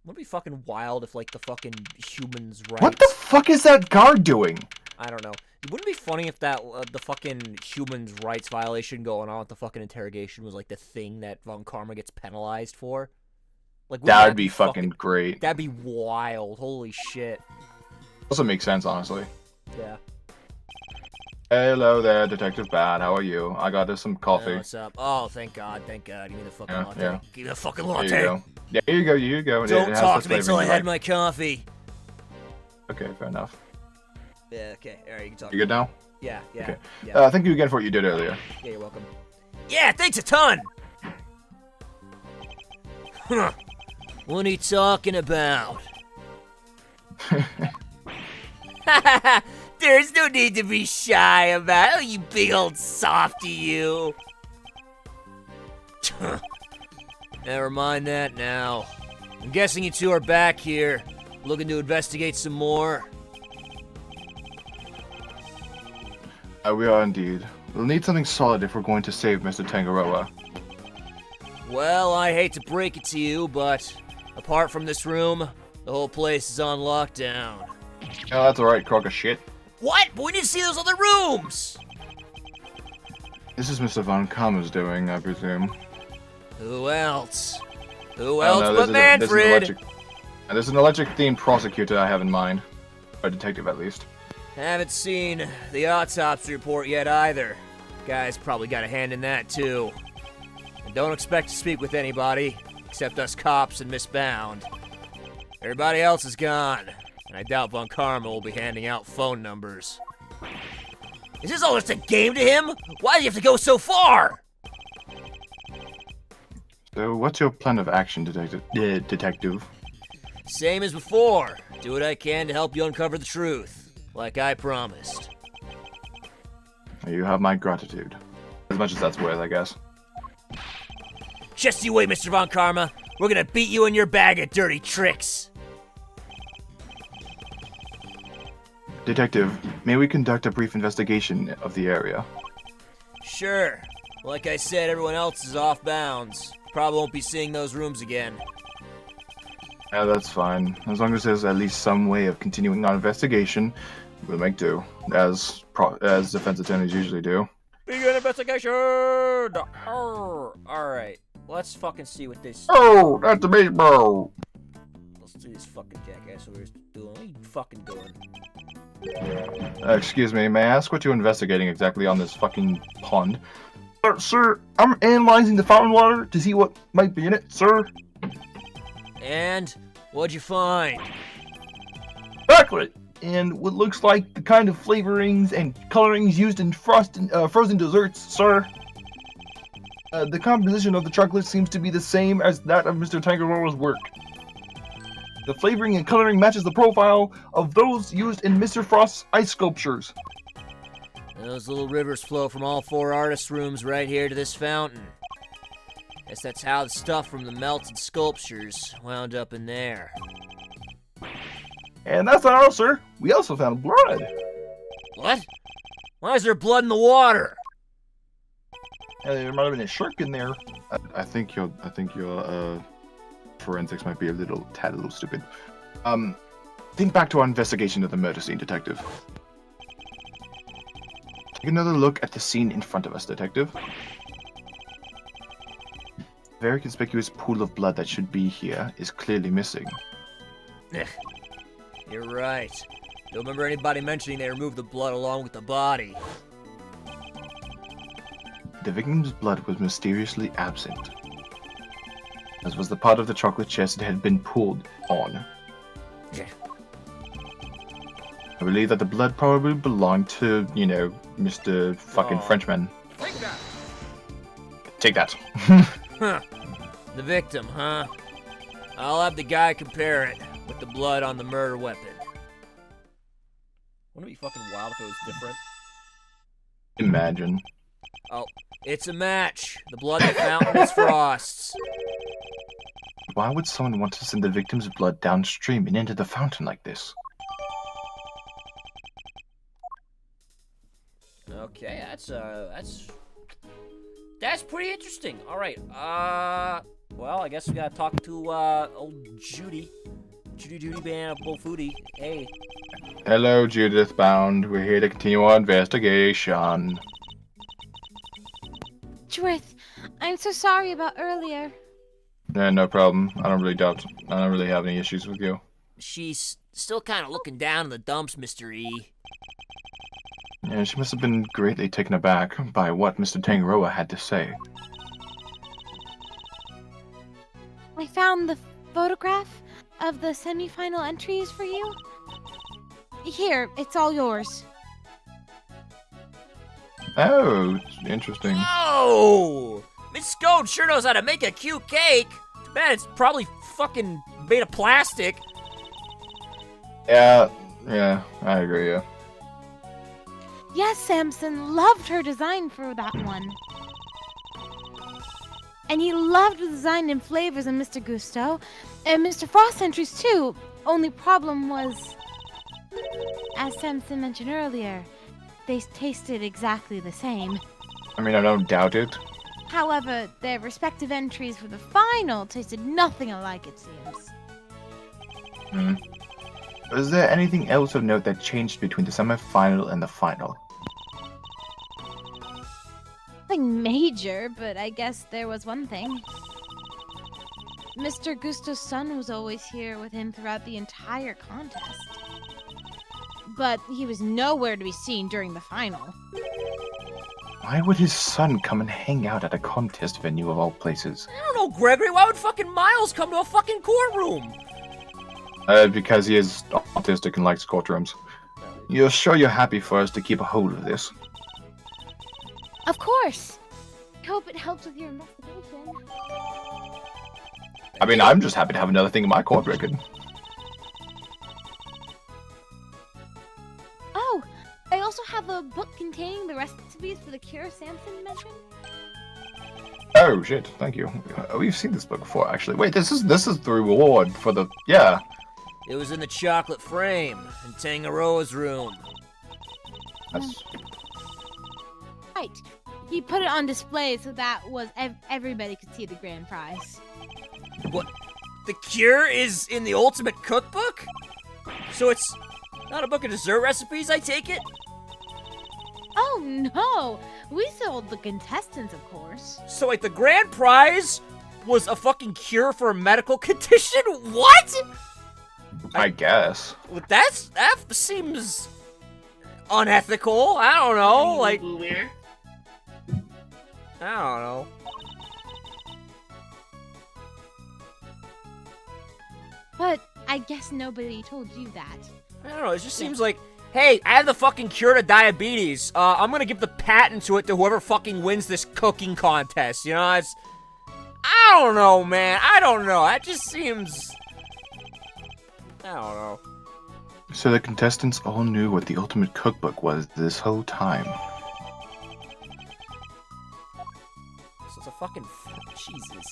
Wouldn't it be fucking wild if, like, the fucking humans' rights... What the fuck is that guard doing? I don't know. Wouldn't it be funny if that, the fucking humans' rights violation going on with the fucking interrogation was, like, the thing that Von Karma gets penalized for? Like, That would be fucking great. That'd be wild. Holy shit. Also makes sense, honestly. Yeah. Hello there, Detective Bad. How are you? I got us some coffee. What's up? Oh, thank God, thank God. Give me the fucking latte. Yeah. Give me the fucking There latte. you go. Yeah, here you go, here you go. Don't talk to me until I had my coffee. Okay, fair enough. Yeah, okay. Alright, you can talk. You good now? Yeah, yeah. Okay. Yeah. Thank you again for what you did earlier. Yeah, you're welcome. Yeah, thanks a ton! Huh. What are you talking about? There's no need to be shy about it. Oh, you big old softy, you. Never mind that now. I'm guessing you two are back here, looking to investigate some more. We are indeed. We'll need something solid if we're going to save Mr. Tangaroa. Well, I hate to break it to you, but apart from this room, the whole place is on lockdown. Yeah, that's alright, crock of shit. What? But we didn't see those other rooms! This is Mr. von Karma's doing, I presume. Who else? Who Oh, else no, but Manfred? There's an electric-themed prosecutor I have in mind. A detective, at least. Haven't seen the autopsy report yet either. Guy's probably got a hand in that too. And don't expect to speak with anybody, except us cops and Miss Bound. Everybody else is gone, and I doubt Von Karma will be handing out phone numbers. Is this all just a game to him? Why do you have to go so far? So, what's your plan of action, detective? Same as before. Do what I can to help you uncover the truth, like I promised. You have my gratitude. As much as that's worth, I guess. Just you wait, Mr. Von Karma. We're gonna beat you in your bag of dirty tricks. Detective, may we conduct a brief investigation of the area? Sure. Like I said, everyone else is off bounds. Probably won't be seeing those rooms again. Yeah, that's fine. As long as there's at least some way of continuing our investigation, we'll make do, as defense attorneys usually do. Begin investigation! Alright, let's fucking see what this... Oh, that's a baseball! Let's do this fucking jackass over here doing. What are you fucking doing? Excuse me, may I ask what you're investigating exactly on this fucking pond? Sir, I'm analyzing the fountain water to see what might be in it, sir. And? What'd you find? Chocolate! And what looks like the kind of flavorings and colorings used in frozen desserts, sir. The composition of the chocolate seems to be the same as that of Mr. Tangaroa's work. The flavoring and coloring matches the profile of those used in Mr. Frost's ice sculptures. Those little rivers flow from all four artists' rooms right here to this fountain. Guess that's how the stuff from the melted sculptures wound up in there. And that's not all, sir. We also found blood. What? Why is there blood in the water? There might have been a shark in there. I think your forensics might be a tad stupid. Think back to our investigation of the murder scene, detective. Take another look at the scene in front of us, detective. The very conspicuous pool of blood that should be here is clearly missing. You're right. Don't remember anybody mentioning they removed the blood along with the body. The victim's blood was mysteriously absent, as was the part of the chocolate chest it had been pulled on. I believe that the blood probably belonged to, you know, Mr. fucking Frenchman. Take that! Take that. Huh. The victim, huh? I'll have the guy compare it with the blood on the murder weapon. Wouldn't it be fucking wild if it was different? Imagine. Oh, it's a match. The blood in the fountain is Frost's. Why would someone want to send the victim's blood downstream and into the fountain like this? Okay, that's pretty interesting. All right, Well, I guess we gotta talk to, old Judy. Judy Band of Bofoodie. Hey. Hello, Judith Bound. We're here to continue our investigation. Judith, I'm so sorry about earlier. Yeah, no problem. I don't really have any issues with you. She's still kind of looking down in the dumps, Mr. E. Yeah, she must have been greatly taken aback by what Mr. Tangaroa had to say. I found the photograph of the semi-final entries for you. Here, it's all yours. Oh, interesting. Oh! Miss Scone sure knows how to make a cute cake. Too bad it's probably fucking made of plastic. Yeah, I agree, yeah. Yes, Samson loved her design for that one. And he loved the design and flavors of Mr. Gusto, and Mr. Frost entries too. Only problem was, as Samson mentioned earlier, they tasted exactly the same. I mean, I don't doubt it. However, their respective entries for the final tasted nothing alike, it seems. Was there anything else of note that changed between the semi-final and the final? Nothing major, but I guess there was one thing. Mr. Gusto's son was always here with him throughout the entire contest. But he was nowhere to be seen during the final. Why would his son come and hang out at a contest venue of all places? I don't know, Gregory. Why would fucking Miles come to a fucking courtroom? Because he is autistic and likes courtrooms. You're sure you're happy for us to keep a hold of this? Of course! I hope it helps with your investigation. I mean, I'm just happy to have another thing in my court record. Oh! I also have a book containing the recipes for the cure Samson mentioned. Oh shit! Thank you. We've seen this book before, actually. Wait, this is the reward for the It was in the chocolate frame in Tangaroa's room. That's... Right. He put it on display so that was everybody could see the grand prize. What? The cure is in the ultimate cookbook? So it's not a book of dessert recipes, I take it? Oh no! We sold the contestants, of course. So like the grand prize was a fucking cure for a medical condition? What? I guess. Well, that seems unethical. I don't know, like I don't know. But I guess nobody told you that. I don't know, it just seems like, hey, I have the fucking cure to diabetes. I'm gonna give the patent to it to whoever fucking wins this cooking contest, you know? I don't know, man. I don't know. That just seems... I don't know. So the contestants all knew what the ultimate cookbook was this whole time. So it's a fucking... Jesus.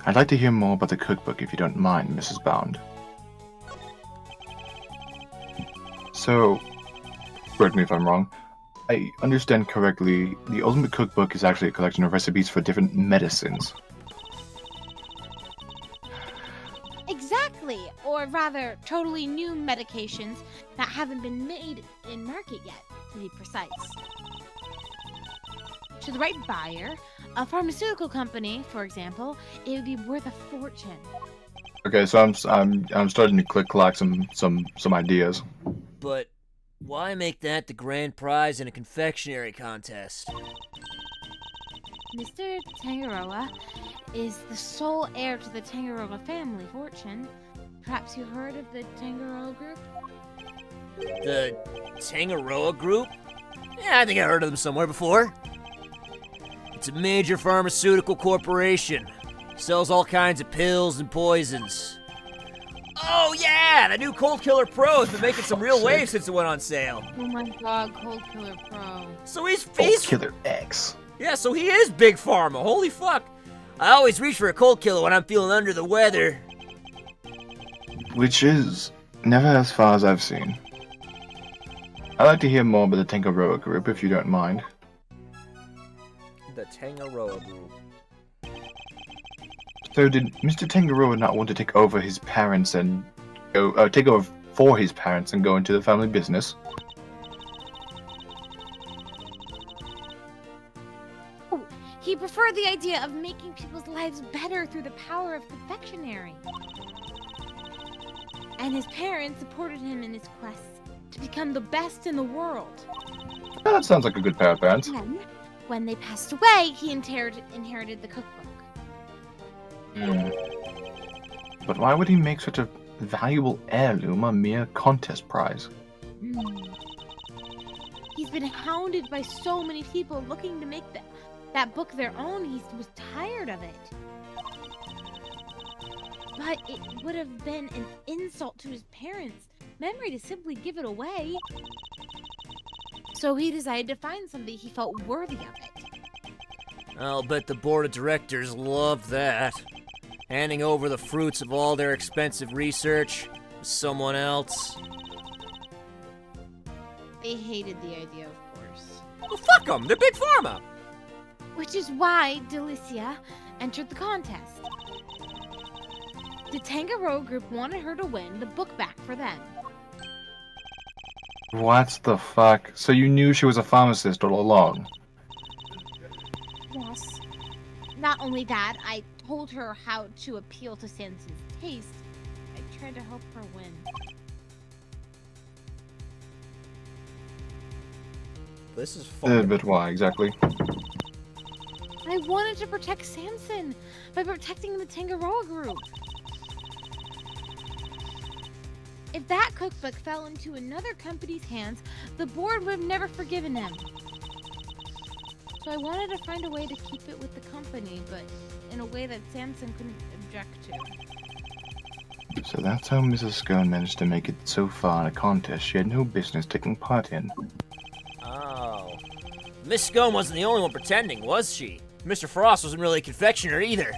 I'd like to hear more about the cookbook if you don't mind, Mrs. Bound. So, correct me if I'm wrong, I understand correctly, the ultimate cookbook is actually a collection of recipes for different medicines. Exactly, or rather, totally new medications that haven't been made in market yet, to be precise. To the right buyer, a pharmaceutical company, for example, it would be worth a fortune. Okay, so I'm starting to clack some ideas. But why make that the grand prize in a confectionery contest? Mr. Tangaroa is the sole heir to the Tangaroa family fortune. Perhaps you heard of the Tangaroa group? The Tangaroa group? Yeah, I think I heard of them somewhere before. It's a major pharmaceutical corporation. Sells all kinds of pills and poisons. Oh yeah, the new Cold Killer Pro has been making some real waves since it went on sale. Oh my god, Cold Killer Pro. So he's Killer X. Yeah, so he is Big Pharma. Holy fuck. I always reach for a cold killer when I'm feeling under the weather. Which is never as far as I've seen. I'd like to hear more about the Tangaroa group if you don't mind. the Tangaroa group. So did Mr. Tangaroa not want to take over his parents and go take over for his parents and go into the family business? Oh, he preferred the idea of making people's lives better through the power of confectionery. And his parents supported him in his quest to become the best in the world. That sounds like a good pair of parents. Then, when they passed away, he inherited the cookbook. But why would he make such a valuable heirloom a mere contest prize? He's been hounded by so many people looking to make that book their own. He was tired of it. But it would have been an insult to his parents' memory to simply give it away. So he decided to find somebody he felt worthy of it. I'll bet the board of directors loved that. Handing over the fruits of all their expensive research to someone else. They hated the idea, of course. Well, fuck them! They're Big Pharma! Which is why Delicia entered the contest. The Tangaroa group wanted her to win the book back for them. What the fuck? So you knew she was a pharmacist all along? Yes. Not only that, I told her how to appeal to Samson's taste. I tried to help her win. This is fun. But why, exactly? I wanted to protect Samson by protecting the Tangaroa group. If that cookbook fell into another company's hands, the board would have never forgiven him. So I wanted to find a way to keep it with the company, but in a way that Samson couldn't object to. So that's how Mrs. Scone managed to make it so far in a contest she had no business taking part in. Oh. Miss Scone wasn't the only one pretending, was she? Mr. Frost wasn't really a confectioner either.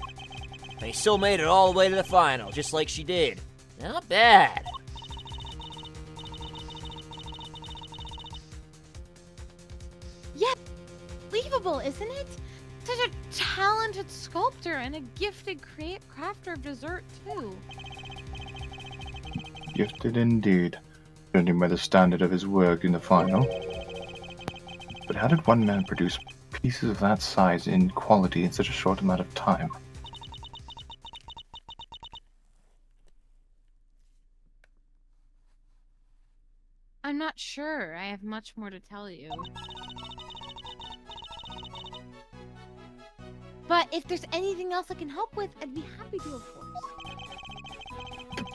And he still made it all the way to the final, just like she did. Not bad. Yeah, believable, isn't it? Such a talented sculptor and a gifted crafter of dessert, too. Gifted indeed, judging by the standard of his work in the final. But how did one man produce pieces of that size in quality in such a short amount of time? I'm not sure. I have much more to tell you. But if there's anything else I can help with, I'd be happy to, of course.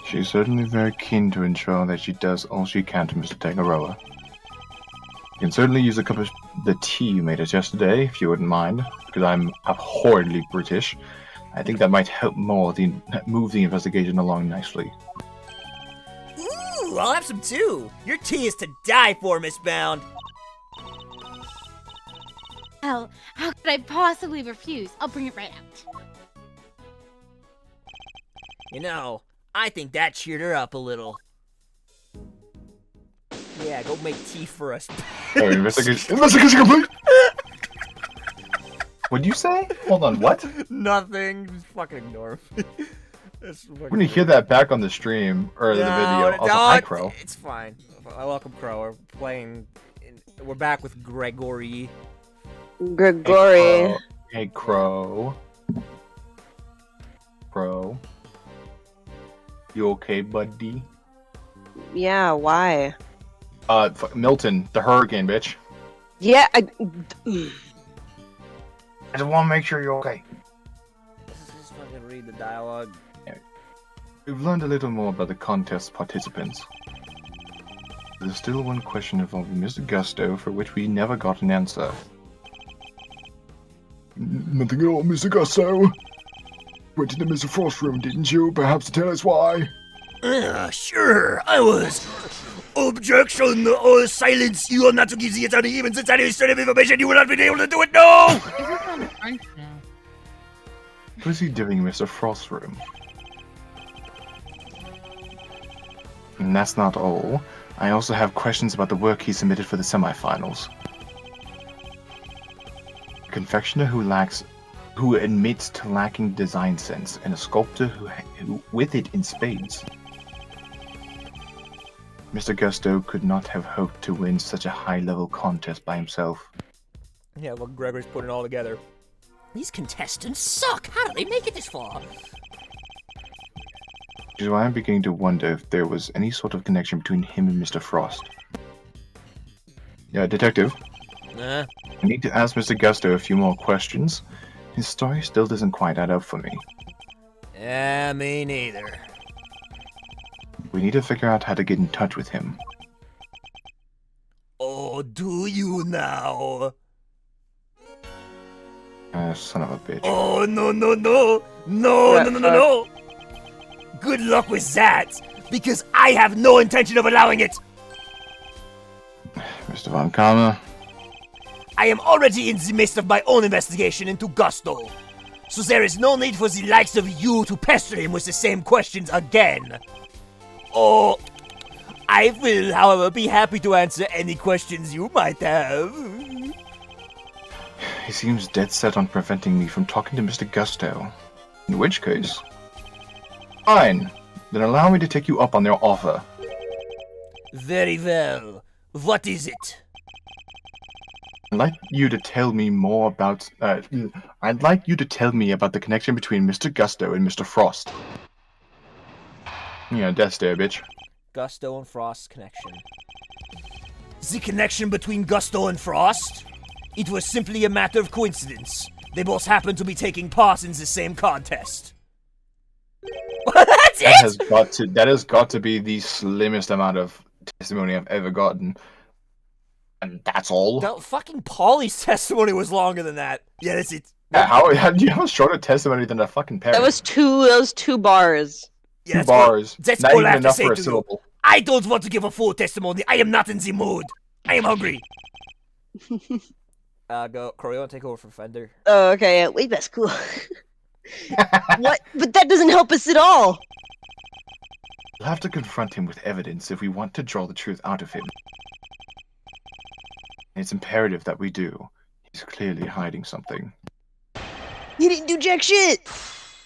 She's certainly very keen to ensure that she does all she can to Mr. Tangaroa. You can certainly use a cup of the tea you made us yesterday, if you wouldn't mind, because I'm abhorrently British. I think that might help move the investigation along nicely. Ooh, I'll have some too. Your tea is to die for, Miss Bound. Hell, how could I possibly refuse? I'll bring it right out. You know, I think that cheered her up a little. Yeah, go make tea for us. Oh, investigation complete! What'd you say? Hold on, what? Nothing. Just fucking ignore me. When you hear that back on the stream, or the video, also, hi, Crow. It's fine. I welcome Crow. We're playing... We're back with Gregory. Gregory. Hey, Crow. Crow. You okay, buddy? Yeah, why? Milton, the hurricane, bitch. Yeah, I just want to make sure you're okay. Just fucking read the dialogue. We've learned a little more about the contest participants. There's still one question involving Mr. Gusto for which we never got an answer. Nothing at all, Mr. Gusto. Went to the Mr. Frost room, didn't you? Perhaps to tell us why. Sure, I was. Objection! Silence! You are not to give the attorney even the tiniest bit of information. You will not be able to do it. No! What is he doing in Mr. Frost's room? And that's not all. I also have questions about the work he submitted for the semifinals. confectioner who admits to lacking design sense, and a sculptor who with it in spades. Mr. Gusto could not have hoped to win such a high-level contest by himself. Yeah, well, Gregory's putting it all together. These contestants suck! How did they make it this far? Which is why I'm beginning to wonder if there was any sort of connection between him and Mr. Frost. Yeah, Detective. Nah. I need to ask Mr. Gusto a few more questions. His story still doesn't quite add up for me. Yeah, me neither. We need to figure out how to get in touch with him. Oh, do you now? Son of a bitch. Oh, no, no, no! No, no, no, no, no! Good luck with that, because I have no intention of allowing it! Mr. von Karma. I am already in the midst of my own investigation into Gusto, so there is no need for the likes of you to pester him with the same questions again. Oh, I will, however, be happy to answer any questions you might have. He seems dead set on preventing me from talking to Mr. Gusto. In which case... Fine. Then allow me to take you up on their offer. Very well. What is it? I'd like you to tell me more about... I'd like you to tell me about the connection between Mr. Gusto and Mr. Frost. Yeah, death stare, bitch. Gusto and Frost's connection. The connection between Gusto and Frost? It was simply a matter of coincidence. They both happened to be taking part in the same contest. That's it? That has got to be the slimmest amount of testimony I've ever gotten. And that's all? No, fucking Paulie's testimony was longer than that. Yeah, that's it. Yeah, how do you have a shorter testimony than a fucking parrot? That was two bars. Yeah, Two bars. That's Not all even I have to enough say for a to you. syllable. I don't want to give a full testimony. I am not in the mood. I am hungry. Go. Corey, want to take over for Fender? Oh, okay. Yeah, way best. Cool. What? But that doesn't help us at all. We'll have to confront him with evidence if we want to draw the truth out of him. And it's imperative that we do. He's clearly hiding something. You didn't do jack shit.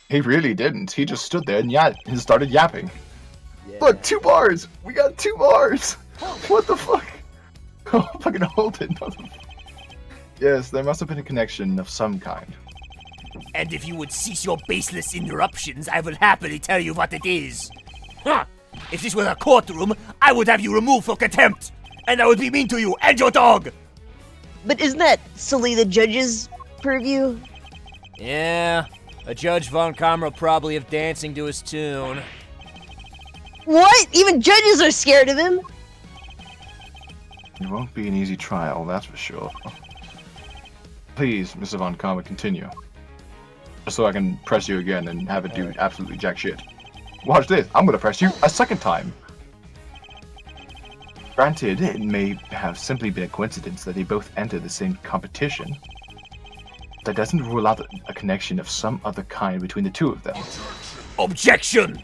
He really didn't. He just stood there and started yapping. Yeah. Look, 2 bars! We got 2 bars! What the fuck? Oh, fucking hold it. Yes, there must have been a connection of some kind. And if you would cease your baseless interruptions, I will happily tell you what it is. Huh. If this was a courtroom, I would have you removed for contempt. And I would be mean to you and your dog. But isn't that solely the judge's purview? Yeah, a Judge von Karma probably have dancing to his tune. What? Even judges are scared of him? It won't be an easy trial, that's for sure. Please, Mr. von Karma, continue. Just so I can press you again and have it do absolutely jack shit. Watch this, I'm gonna press you a second time. Granted, it may have simply been a coincidence that they both entered the same competition. That doesn't rule out a connection of some other kind between the two of them. Objection!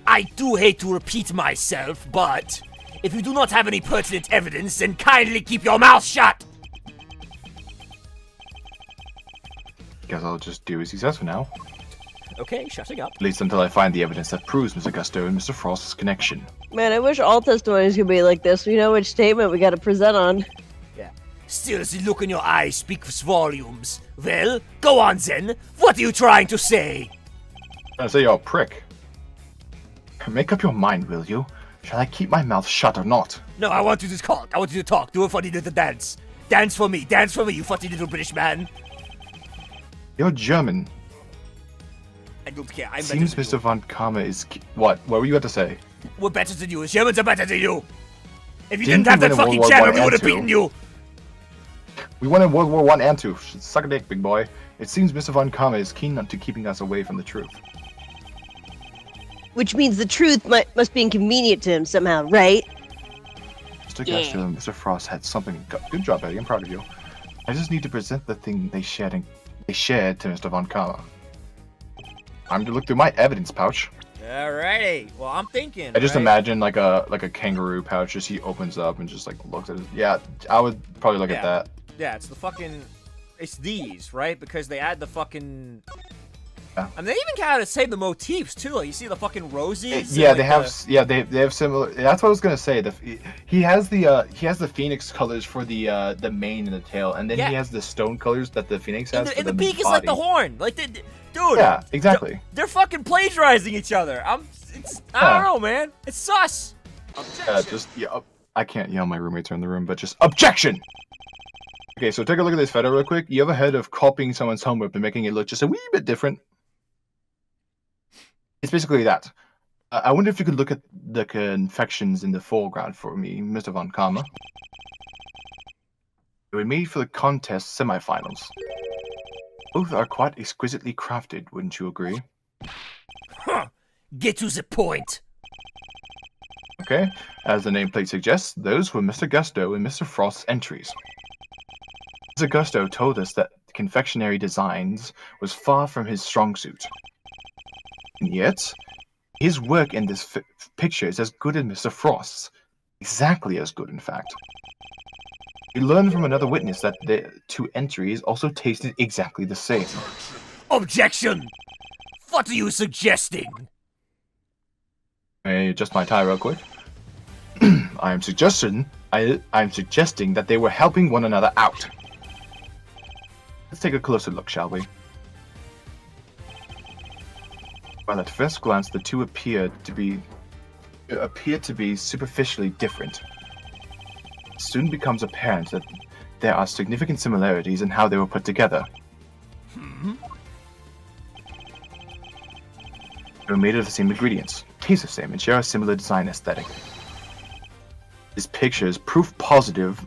I do hate to repeat myself, but if you do not have any pertinent evidence, then kindly keep your mouth shut! Guess I'll just do as he says for now. Okay, shutting up. At least until I find the evidence that proves Mr. Gusto and Mr. Frost's connection. Man, I wish all testimonies could be like this. We know which statement we gotta present on. Yeah. Still, the look in your eyes speaks volumes. Well, go on then. What are you trying to say? I say you're a prick. Make up your mind, will you? Shall I keep my mouth shut or not? No, I want you to talk. I want you to talk. Do a funny little dance. Dance for me, you funny little British man. You're German. I don't care. I'm Seems better than Mr. von Karma is... What? What were you about to say? you. We're better than you. Germans are better than you. If you Didn't didn't have we that win in fucking World War channel, I we would have and II? beaten you. We won in World War I and II. Suck a dick, big boy. It seems Mr. von Karma is keen on to keeping us away from the truth. Which means the truth must be inconvenient to him somehow, right? Mr. Gusto and Mr. Frost had something... Good job, Eddie. I'm proud of you. I just need to present the thing they shared to Mr. von Karma. Time to look through my evidence pouch. Alrighty. Well, I'm thinking. I just imagine like a kangaroo pouch as he opens up and just like looks at it. Yeah, I would probably look at that. Yeah, it's the fucking it's these, right? Because they add the fucking. Yeah. I mean, they even kind of say the motifs too. Like, you see the fucking rosies. Yeah, and, they like, have. Yeah, they have similar. That's what I was gonna say. He has the phoenix colors for the mane and the tail, and then Yeah. he has the stone colors that the phoenix has. And the beak is like the horn. Like, dude. Yeah, exactly. They're fucking plagiarizing each other. I don't know, man. It's sus. I can't yell. My roommates are in the room, but just objection. Okay, so take a look at this photo real quick. You ever heard of copying someone's homework and making it look just a wee bit different? It's basically that. I wonder if you could look at the confections in the foreground for me, Mr. von Karma. They were made for the contest semifinals. Both are quite exquisitely crafted, wouldn't you agree? Huh. Get to the point. Okay, as the nameplate suggests, those were Mr. Gusto and Mr. Frost's entries. Mr. Gusto told us that confectionery designs was far from his strong suit. And yet, his work in this picture is as good as Mr. Frost's. Exactly as good, in fact. We learned from another witness that the two entries also tasted exactly the same. Objection! What are you suggesting? May I adjust my tie real quick? I'm suggesting that they were helping one another out. Let's take a closer look, shall we? While at first glance the two appear to be superficially different, it soon becomes apparent that there are significant similarities in how they were put together. They were made of the same ingredients, taste the same, and share a similar design aesthetic. This picture is proof positive.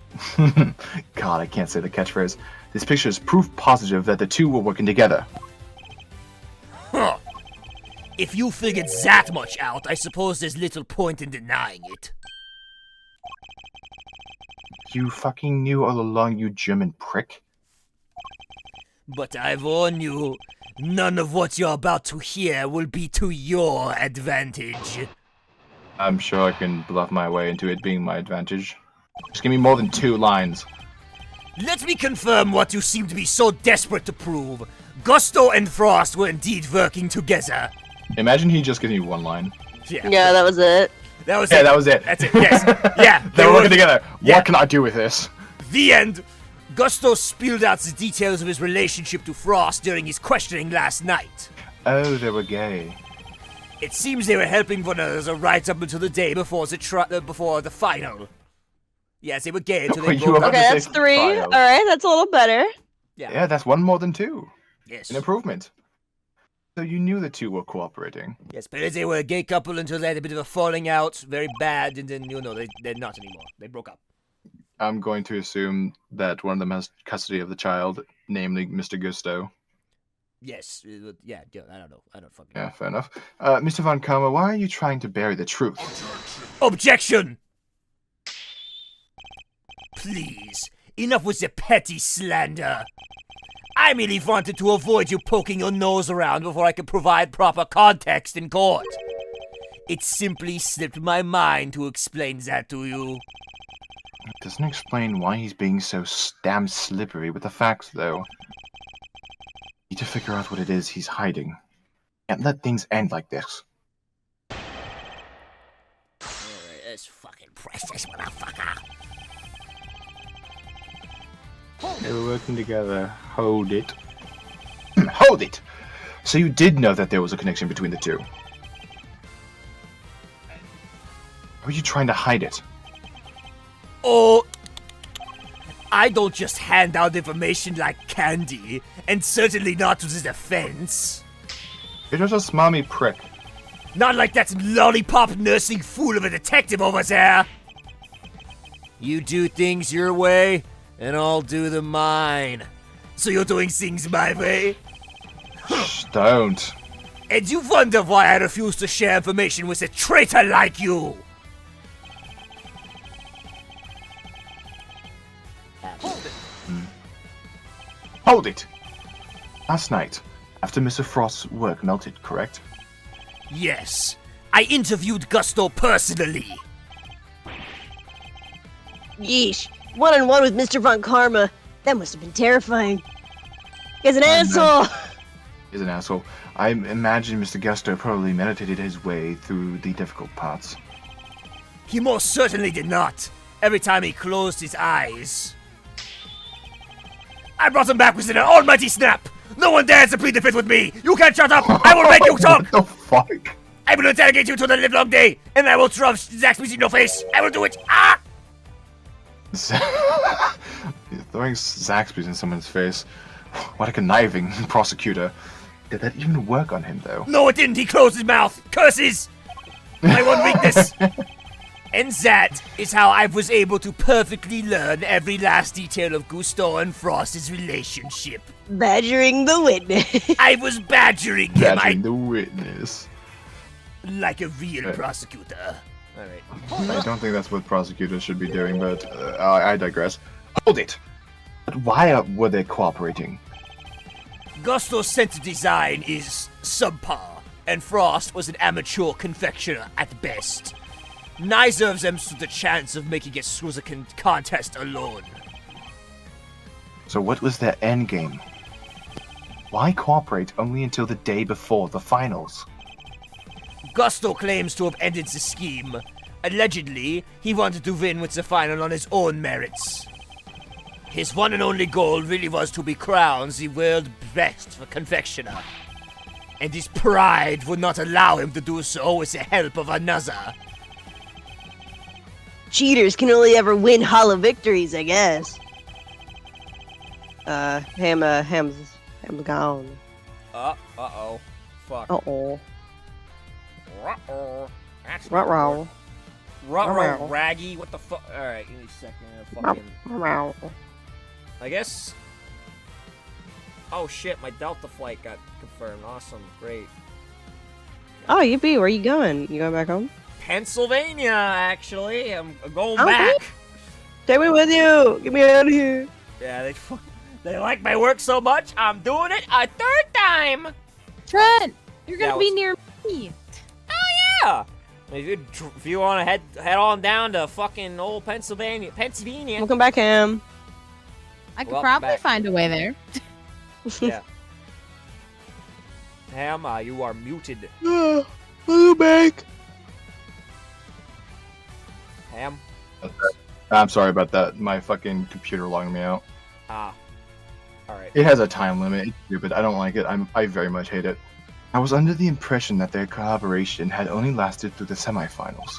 God, I can't say the catchphrase. This picture is proof positive that the two were working together. Huh. If you figured that much out, I suppose there's little point in denying it. You fucking knew all along, you German prick. But I warn you, none of what you're about to hear will be to your advantage. I'm sure I can bluff my way into it being my advantage. Just give me more than 2 lines. Let me confirm what you seem to be so desperate to prove. Gusto and Frost were indeed working together. Imagine he just gives me 1 line. Yeah, that was it. That was Yeah, it. that was it. That's it, yes. Yeah. They were working together. Yeah. What can I do with this? The end. Gusto spilled out the details of his relationship to Frost during his questioning last night. Oh, they were gay. It seems they were helping one another right up until the day before the final. Yes, they were gay until they You broke were up. about Okay, to that's say 3. final. Alright, that's a little better. Yeah, that's 1 more than 2. Yes. An improvement. So you knew the two were cooperating. Yes, but they were a gay couple until they had a bit of a falling out, very bad, and then, they're not anymore. They broke up. I'm going to assume that one of them has custody of the child, namely Mr. Gusto. Yes, yeah, I don't know. I don't fucking know. Yeah, fair enough. Mr. von Karma, why are you trying to bury the truth? Objection! Please, enough with the petty slander. I merely wanted to avoid you poking your nose around before I could provide proper context in court. It simply slipped my mind to explain that to you. It doesn't explain why he's being so damn slippery with the facts, though. Need to figure out what it is he's hiding. Can't let things end like this. Let's fucking press this motherfucker. They were working together. Hold it. Hold it! So you did know that there was a connection between the two. Or were you trying to hide it? Oh, I don't just hand out information like candy, and certainly not to the defense. You're just a smarmy prick. Not like that lollipop nursing fool of a detective over there. You do things your way, and I'll do them mine. So you're doing things my way? Shh, don't. And you wonder why I refuse to share information with a traitor like you? Hold it! Last night, after Mr. Frost's work melted, correct? Yes. I interviewed Gusto personally. Yeesh. 1-on-1 with Mr. von Karma. That must have been terrifying. He's an asshole! He's an asshole. I imagine Mr. Gusto probably meditated his way through the difficult parts. He most certainly did not. Every time he closed his eyes. I brought him back with an almighty snap! No one dares to plead the fifth with me! You can't shut up! I will make you talk! What the fuck? I will interrogate you to the livelong day, and I will shove Zaxby's in your face! I will do it! Ah! Throwing Zaxby's in someone's face. What a conniving prosecutor. Did that even work on him, though? No, it didn't! He closed his mouth! Curses! My one weakness! And that is how I was able to perfectly learn every last detail of Gusto and Frost's relationship. Badgering the witness. I was badgering him, Badgering the witness. like a real prosecutor. Alright. I don't think that's what prosecutors should be doing, but I digress. Hold it! But why were they cooperating? Gusto's sense of design is subpar, and Frost was an amateur confectioner at best. Neither of them stood a chance of making it through the contest alone. So what was their endgame? Why cooperate only until the day before the finals? Gusto claims to have ended the scheme. Allegedly, he wanted to win with the final on his own merits. His one and only goal really was to be crowned the world's best confectioner. And his pride would not allow him to do so with the help of another. Cheaters can only ever win hollow victories, I guess. Ham's gone. Uh-oh. Fuck. Uh-oh. Ruh-oh. That's Ruh-roh. Ruh-roh, Raggy, what the fuck? Alright, give me a second. Fucking... Ruh-roh. I guess... Oh shit, my Delta flight got confirmed. Awesome, great. Oh, yippee, where you going? You going back home? Pennsylvania, actually. I'm going Okay. back. Take me with you! Get me out of here! Yeah, they like my work so much, I'm doing it a third time! Trent, you're gonna Yeah, be what's- near me. Yeah! If you want to head on down to fucking old Pennsylvania. Welcome back, Ham. I could Welcome probably back. find a way there. Yeah. Ham, you are muted. Welcome back. Ham? I'm sorry about that. My fucking computer logged me out. Alright. It has a time limit. It's stupid. I don't like it. I very much hate it. I was under the impression that their collaboration had only lasted through the semifinals.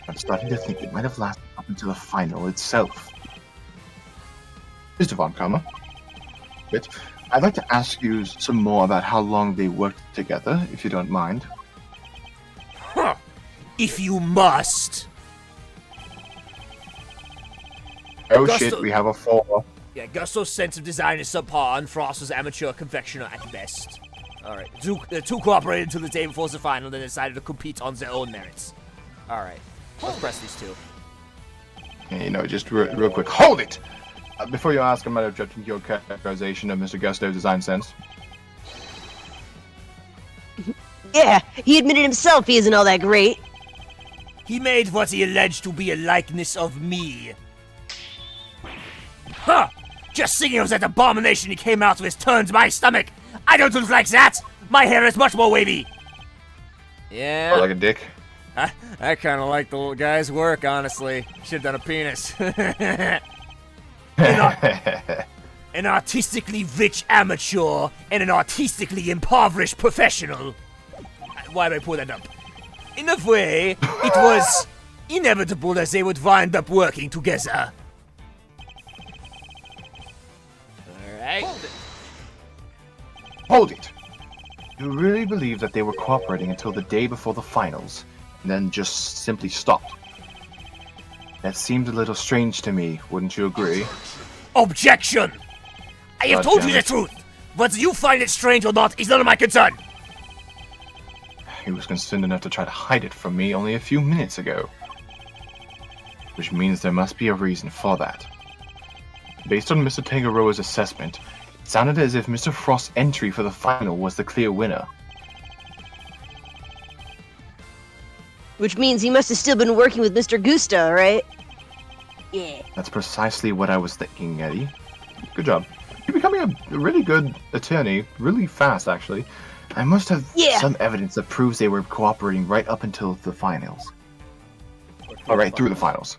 I'm starting to think it might have lasted up until the final itself. Mr. von Karma, I'd like to ask you some more about how long they worked together, if you don't mind. Huh. If you must. Oh Gusto- shit, we have a 4. Yeah, Gusto's sense of design is subpar, and Frost was amateur confectioner at best. Alright, the two cooperated until the day before the final, then decided to compete on their own merits. Alright, let's press these two. And, you know, just real quick, hold it! Before you ask, I'm not objecting to your characterization of Mr. Gusto's design sense. Yeah, he admitted himself he isn't all that great. He made what he alleged to be a likeness of me. Huh! Just thinking of that abomination he came out with turns my stomach. I don't look like that! My hair is much more wavy! Yeah. Or like a dick. I kind of like the little guy's work, honestly. Should've done a penis. An artistically rich amateur and an artistically impoverished professional. Why did I pull that up? In a way, it was inevitable that they would wind up working together. Alright. Hold it! You really believe that they were cooperating until the day before the finals, and then just simply stopped? That seemed a little strange to me, wouldn't you agree? Objection! I have God told damn you the it. truth! Whether you find it strange or not is none of my concern! He was concerned enough to try to hide it from me only a few minutes ago. Which means there must be a reason for that. Based on Mr. Tangaroa's assessment, it sounded as if Mr. Frost's entry for the final was the clear winner. Which means he must have still been working with Mr. Gusto, right? Yeah. That's precisely what I was thinking, Eddie. Good job. You're becoming a really good attorney, really fast, actually. I must have some evidence that proves they were cooperating right up until the finals. All right, through the finals.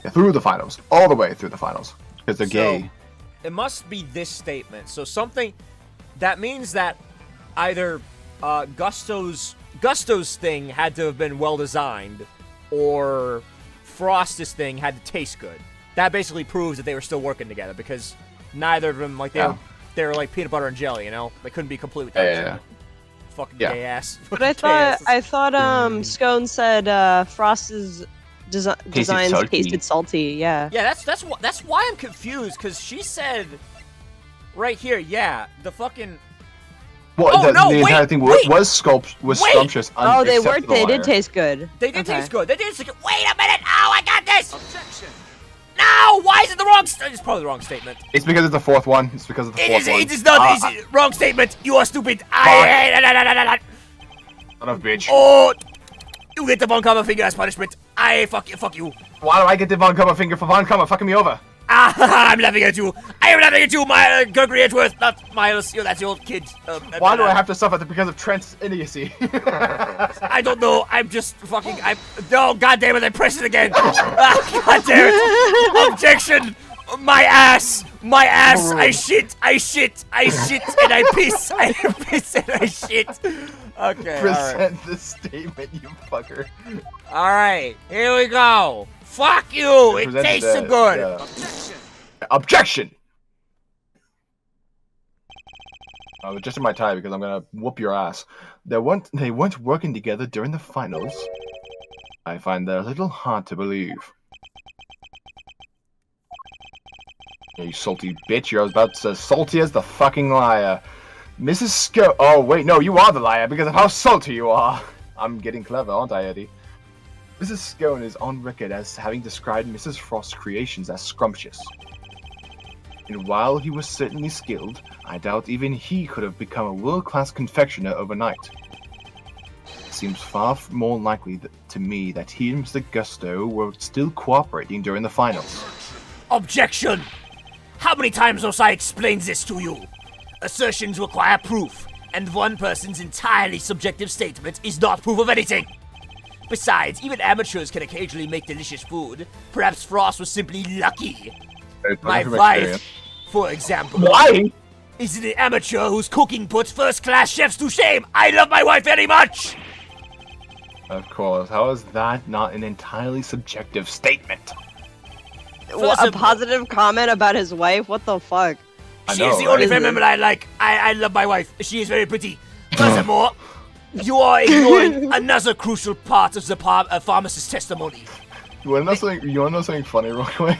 Yeah, through the finals. All the way through the finals. Because they're gay. It must be this statement. So something... That means that either Gusto's thing had to have been well-designed, or Frost's thing had to taste good. That basically proves that they were still working together, because neither of them, like, they were like peanut butter and jelly, you know? They couldn't be complete without each other. Fucking gay ass. But I thought Scone said Frost's designs tasted salty. Yeah. Yeah, that's why I'm confused, because she said right here, the fucking. Well, the entire thing was scrumptious. Oh, they were. They did taste good. They did taste good. They did taste good. Wait a minute! Oh, I got this. Objection. No! Why is it the wrong? It's probably the wrong statement. It's because it's the fourth one. It's because of the fourth one. It is not. It's wrong statement. You are stupid. Son of a bitch. Oh, you get the Von Karma finger as punishment. Fuck you. Why do I get the Von Karma finger for Von Karma fucking me over? I'm laughing at you. I am laughing at you, Gregory Edgeworth, not Miles. That's your old kid. Why do I have to suffer because of Trent's idiocy? I don't know. I'm just fucking. No, goddamn it! I pressed it again. God damn it! Objection. My ass. I shit, and I piss. I piss and I shit. Okay. Present the statement, you fucker. All right, here we go. Fuck you! It tastes so good! Objection! I'm adjusting my tie because I'm gonna whoop your ass. They weren't working together during the finals. I find that a little hard to believe. Yeah, you salty bitch, you're about to say salty as the fucking liar. Mrs. Scone. Oh, wait, no, you are the liar because of how salty you are. I'm getting clever, aren't I, Eddie? Mrs. Scone is on record as having described Mrs. Frost's creations as scrumptious. And while he was certainly skilled, I doubt even he could have become a world-class confectioner overnight. It seems far more likely to me that he and Mr. Gusto were still cooperating during the finals. Objection! How many times must I explain this to you? Assertions require proof, and one person's entirely subjective statement is not proof of anything. Besides, even amateurs can occasionally make delicious food. Perhaps Frost was simply lucky. My wife, for example, is an amateur whose cooking puts first-class chefs to shame. I love my wife very much! Of course. How is that not an entirely subjective statement? A positive comment about his wife? What the fuck? She is the only family member I like. I love my wife. She is very pretty. Furthermore, you are ignoring another crucial part of the pharmacist's testimony. You wanna know something funny real quick?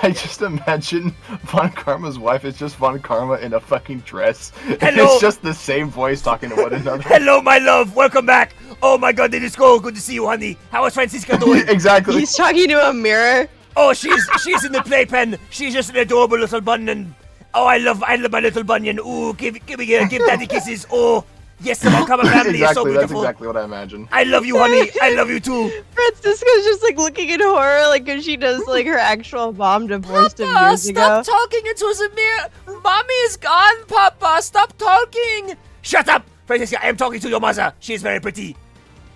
I just imagine Von Karma's wife is just Von Karma in a fucking dress. Hello. It's just the same voice talking to one another. Hello, my love. Welcome back. Oh my god, did it go? Good to see you, honey. How is Francisca doing? Exactly. He's talking to a mirror. Oh, she's in the playpen. She's just an adorable little bunion. Oh, I love my little bunion. Ooh, give daddy kisses. Oh. Yes, the Von Karma family is so beautiful. That's exactly what I imagine. I love you, honey. I love you too. Francisco's just like looking in horror, like because she does like her actual mom divorced him years ago. Stop talking into the mirror. Mommy is gone, Papa. Stop talking. Shut up, Francisca. I am talking to your mother. She is very pretty.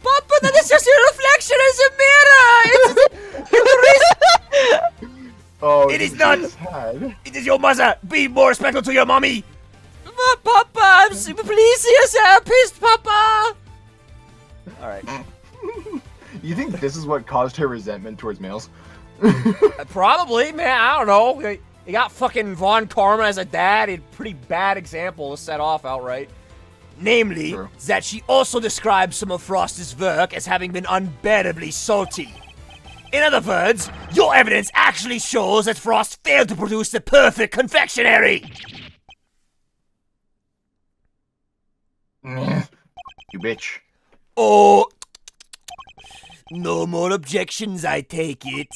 Papa, that is just your reflection in the mirror. Oh, it is not. Sad. It is your mother. Be more respectful to your mommy. Papa, please see a therapist, Papa! Alright. You think this is what caused her resentment towards males? Probably, man, I don't know. You got fucking Von Karma as a dad, a pretty bad example to set off outright. Namely, that she also describes some of Frost's work as having been unbearably salty. In other words, your evidence actually shows that Frost failed to produce the perfect confectionery! You bitch. Oh, no more objections, I take it.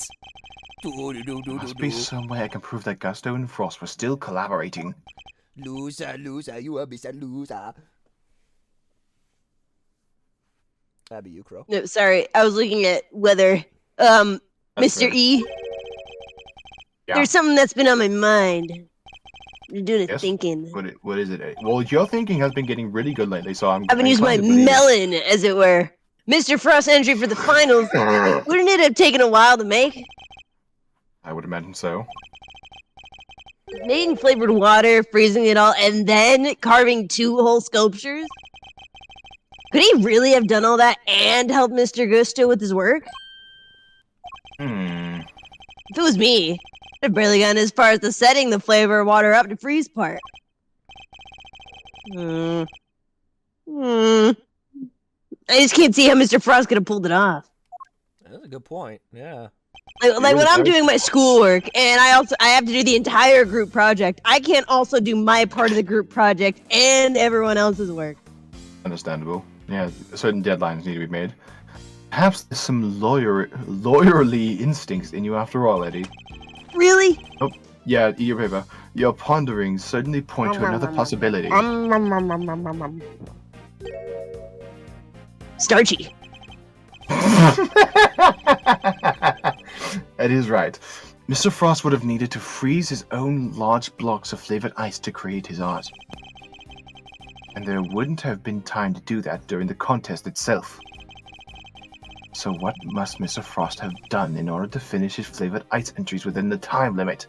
Must be some way I can prove that Gusto and Frost were still collaborating. Loser, you are Mr. Loser. That'd be you, Crow. No, sorry, I was looking at whether, Mr. E. Yeah. There's something that's been on my mind. You're doing it Yes? thinking. What is it? Well, your thinking has been getting really good lately, so I'm. I've been using my melon, as it were. Mr. Frost entry for the finals. Wouldn't it have taken a while to make? I would imagine so. Making flavored water, freezing it all, and then carving 2 whole sculptures? Could he really have done all that and helped Mr. Gusto with his work? Hmm. If it was me, I'd have barely gotten as far as the setting the flavor water up to freeze part. I just can't see how Mr. Frost could have pulled it off. That's a good point. Yeah. Like when I'm doing my schoolwork and I have to do the entire group project, I can't also do my part of the group project and everyone else's work. Understandable. Yeah, certain deadlines need to be made. Perhaps there's some lawyerly instincts in you after all, Eddie. Really? Oh, yeah, eat your paper. Your ponderings certainly point to another possibility. Starchy. That is right. Mr. Frost would have needed to freeze his own large blocks of flavored ice to create his art. And there wouldn't have been time to do that during the contest itself. So what must Mr. Frost have done in order to finish his flavored ice entries within the time limit?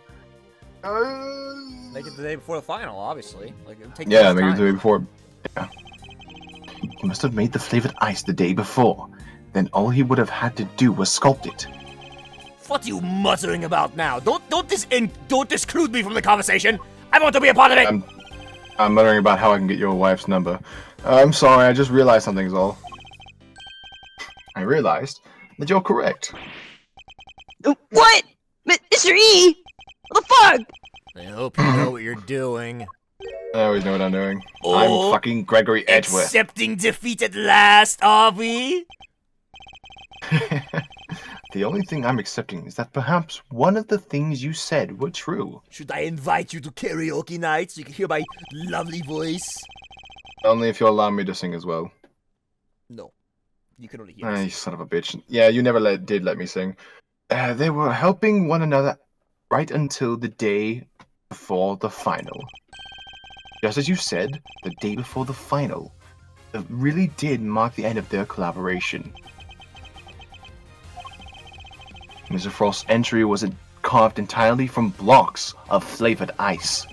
Make it the day before the final, obviously. Like, it would take Yeah, less make it time. the day before. Yeah. He must have made the flavored ice the day before. Then all he would have had to do was sculpt it. What are you muttering about now? Don't exclude me from the conversation. I want to be a part of it. I'm muttering about how I can get your wife's number. I'm sorry, I just realized something's all. I realized that you're correct. What? Mr. E? What the fuck? I hope you know what you're doing. I always know what I'm doing. Oh, I'm fucking Gregory Edgeworth. Accepting defeat at last, are we? The only thing I'm accepting is that perhaps one of the things you said were true. Should I invite you to karaoke night so you can hear my lovely voice? Only if you'll allow me to sing as well. No. You can only hear You me. son of a bitch. Yeah, you never did let me sing. They were helping one another right until the day before the final. Just as you said, the day before the final. It really did mark the end of their collaboration. Mr. Frost's entry was carved entirely from blocks of flavored ice.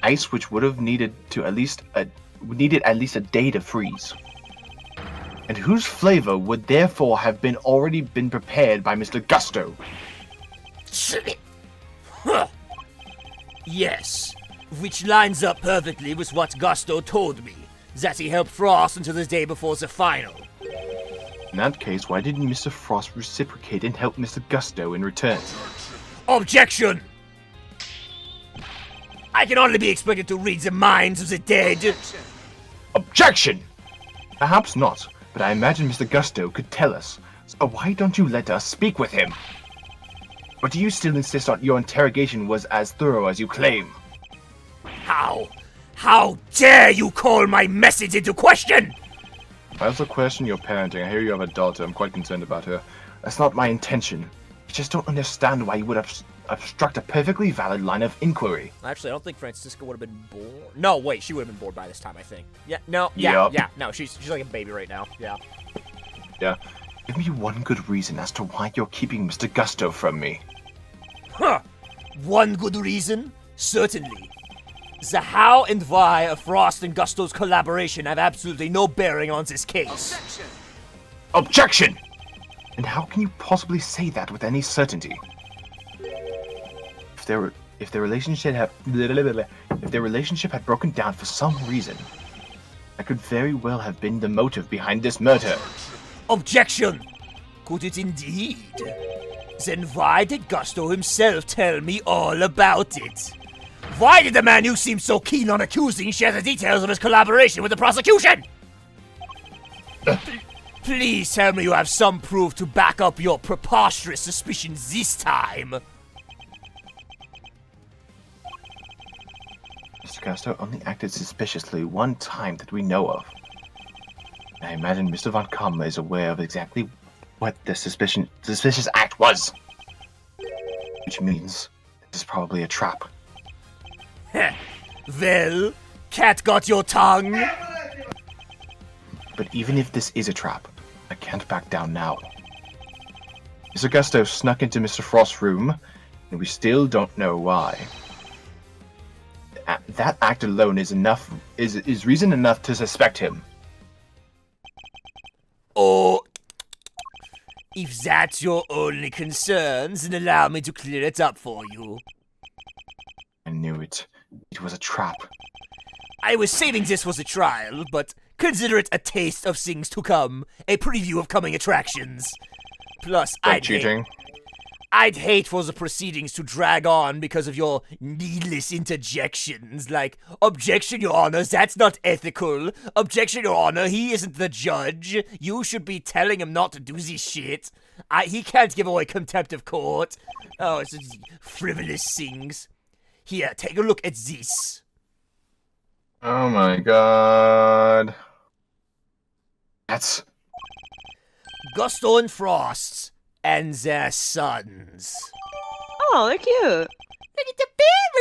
Ice which would have needed at least a day to freeze. And whose flavor would therefore have already been prepared by Mr. Gusto. Yes, which lines up perfectly with what Gusto told me, that he helped Frost until the day before the final. In that case, why didn't Mr. Frost reciprocate and help Mr. Gusto in return? Objection! I can only be expected to read the minds of the dead. Objection! Perhaps not, but I imagine Mr. Gusto could tell us. So why don't you let us speak with him? Or do you still insist on your interrogation was as thorough as you claim? How dare you call my message into question? I also question your parenting. I hear you have a daughter. I'm quite concerned about her. That's not my intention. I just don't understand why you would obstruct a perfectly valid line of inquiry. Actually, I don't think Francisca would have been born. No, wait, she would have been born by this time, I think. Yeah, no, no, she's like a baby right now. Yeah. Yeah. Give me one good reason as to why you're keeping Mr. Gusto from me. Huh. One good reason? Certainly. The how and why of Frost and Gusto's collaboration have absolutely no bearing on this case. Objection! And how can you possibly say that with any certainty? If their relationship had broken down for some reason, that could very well have been the motive behind this murder. Objection! Could it indeed? Then why did Gusto himself tell me all about it? Why did the man you seem so keen on accusing share the details of his collaboration with the prosecution? Please tell me you have some proof to back up your preposterous suspicions this time. Mr. Gusto only acted suspiciously one time that we know of. I imagine Mr. von Karma is aware of exactly what the suspicious act was. Which means this is probably a trap. Well, cat got your tongue? But even if this is a trap, I can't back down now. Mr. Gusto snuck into Mr. Frost's room, and we still don't know why. That act alone is reason enough to suspect him. Oh, if that's your only concerns, then allow me to clear it up for you. I knew it. It was a trap. I was saving this was a trial, but consider it a taste of things to come, a preview of coming attractions. Plus, I'd hate for the proceedings to drag on because of your needless interjections, like, objection, Your Honor, that's not ethical. Objection, Your Honor, he isn't the judge. You should be telling him not to do this shit. He can't give away contempt of court. Oh, it's just frivolous things. Here, take a look at this. Oh my god. That's... Gusto and Frost and their sons. Oh, they're cute. Look at the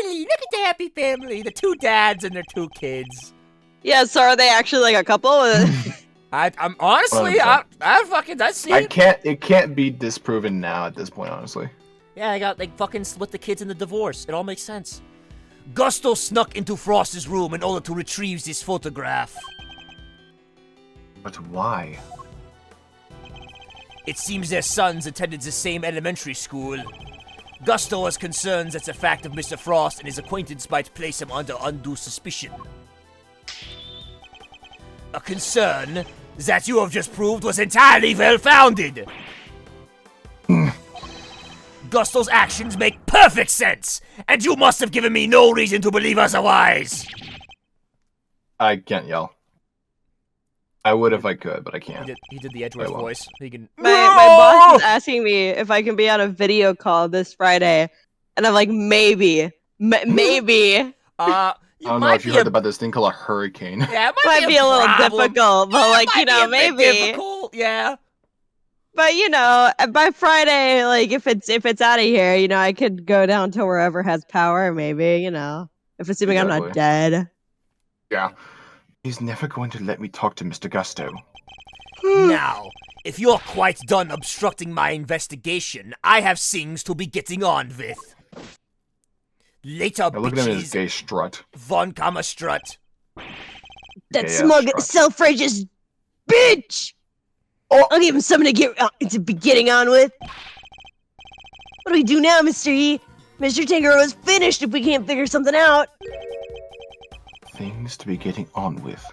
family! Look at the happy family! The 2 dads and their 2 kids. Yeah, so are they actually like a couple? I'm honestly, I see it. It can't be disproven now at this point, honestly. Yeah, they fucking split the kids in the divorce. It all makes sense. Gusto snuck into Frost's room in order to retrieve this photograph. But why? It seems their sons attended the same elementary school. Gusto has concerns that the fact of Mr. Frost and his acquaintance might place him under undue suspicion. A concern that you have just proved was entirely well-founded. Gusto's actions make perfect sense, and you must have given me no reason to believe otherwise. I can't yell. I would if I could, but I can't. He did the Edgeworth voice. He can. My boss is asking me if I can be on a video call this Friday, and I'm like, maybe. You I don't know if you heard about this thing called a hurricane. Yeah, it might be a little difficult, but like, maybe. Difficult, yeah. But by Friday, like if it's out of here, I could go down to wherever has power, maybe, if assuming I'm not dead. Yeah. He's never going to let me talk to Mr. Gusto. Now, if you're quite done obstructing my investigation, I have things to be getting on with. Later, Look at him in his gay strut. Von Karma strut. That smug, self-righteous bitch! Oh, I'll give him something to be getting on with. What do we do now, Mr. E? Mr. Tangaroa is finished if we can't figure something out. Things to be getting on with.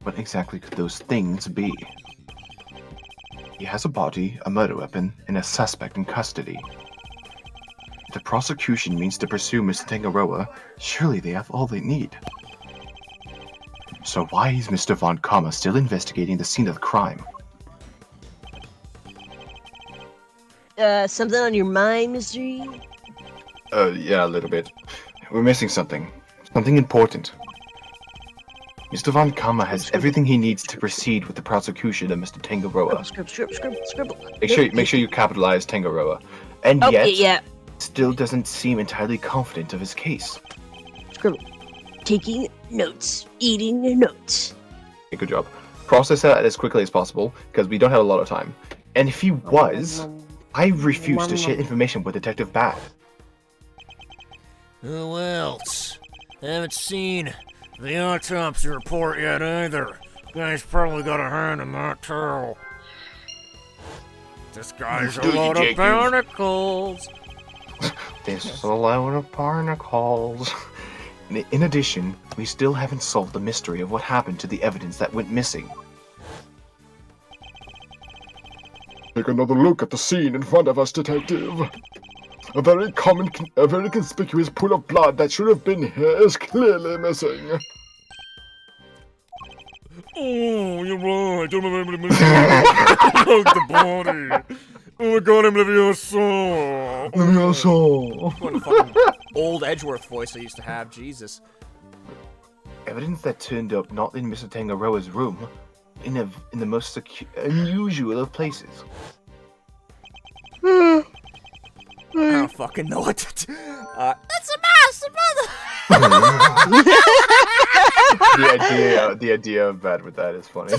What exactly could those things be? He has a body, a murder weapon, and a suspect in custody. If the prosecution means to pursue Mr. Tangaroa, surely they have all they need. So why is Mr. von Karma still investigating the scene of the crime? Something on your mind, Mr. E? Yeah, a little bit. We're missing something. Something important. Mr. von Karma has everything he needs to proceed with the prosecution of Mr. Tangaroa. Scribble. Make sure you capitalize Tangaroa. And yet, still doesn't seem entirely confident of his case. Scribble. Taking notes. Eating notes. Okay, good job. Process that as quickly as possible, because we don't have a lot of time. And if he was, I refuse to share information with Detective Bad. Who else? I haven't seen the autopsy report yet either. Guy's probably got a hand in that too. This guy's a load of barnacles. This is a load of barnacles. In addition, we still haven't solved the mystery of what happened to the evidence that went missing. Take another look at the scene in front of us, Detective. A very conspicuous pool of blood that should have been here is clearly missing. Oh, you're right. Don't remember the body. Oh my god, I'm Levioso. What a fucking old Edgeworth voice I used to have, Jesus. Evidence that turned up not in Mr. Tangaroa's room, in the most unusual of places. I don't fucking know what to do. It's a mouse, The idea of bad with that is funny.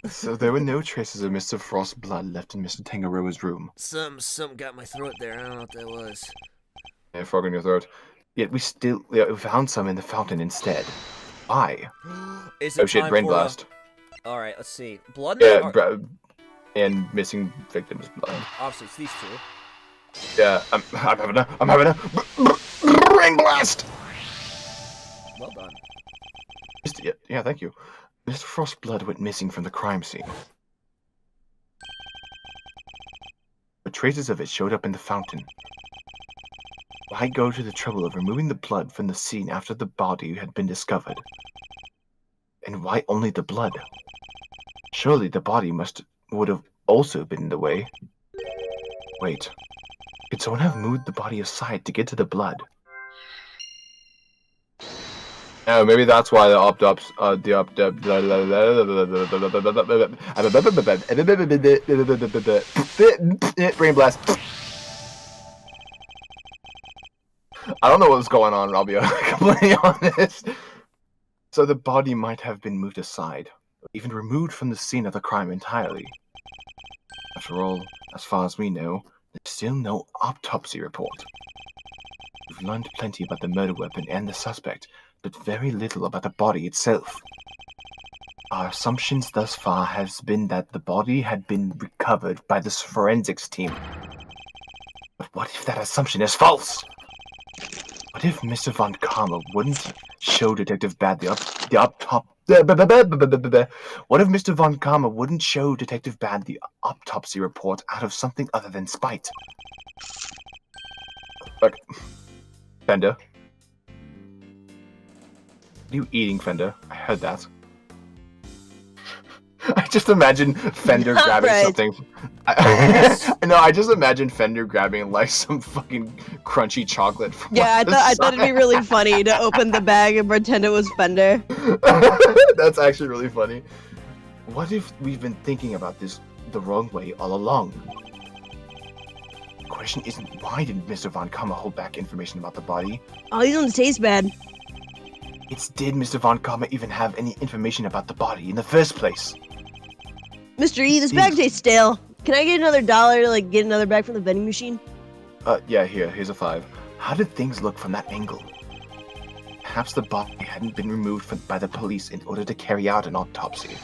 So there were no traces of Mr. Frost's blood left in Mr. Tangaroa's room. Some got my throat there. I don't know what that was. Yeah, frog in your throat. Yet we found some in the fountain instead. Why? Is it Oh shit, time brain for blast. All right, let's see. Blood. Yeah, and missing victims' blood. Obviously, it's these two. Yeah, I'm having a brain blast. Well done. Yeah, thank you. Mr. Frost's blood went missing from the crime scene. But traces of it showed up in the fountain. Why go to the trouble of removing the blood from the scene after the body had been discovered? And why only the blood? Surely the body would have also been in the way. Wait, could someone have moved the body aside to get to the blood? Oh, maybe that's why the brain blast. I don't know what was going on, I'll be completely honest. So the body might have been moved aside, or even removed from the scene of the crime entirely. After all, as far as we know, there's still no autopsy report. We've learned plenty about the murder weapon and the suspect, but very little about the body itself. Our assumptions thus far has been that the body had been recovered by the forensics team. But what if that assumption is false? What if Mr. von Karma wouldn't show Detective Bad What if Mr. von Karma wouldn't show Detective Bad the autopsy report out of something other than spite? Like, Fender? What are you eating, Fender? I heard that. I just imagine Fender grabbing something. I just imagine Fender grabbing like some fucking crunchy chocolate. From Yeah, I thought it'd be really funny to open the bag and pretend it was Fender. That's actually really funny. What if we've been thinking about this the wrong way all along? The question isn't why did Mr. von Karma hold back information about the body? Oh, these ones taste bad. It's did Mr. von Karma even have any information about the body in the first place? Mr. E, this bag tastes stale. Can I get another $1 to like get another bag from the vending machine? Yeah, here's a 5. How did things look from that angle? Perhaps the body hadn't been removed by the police in order to carry out an autopsy.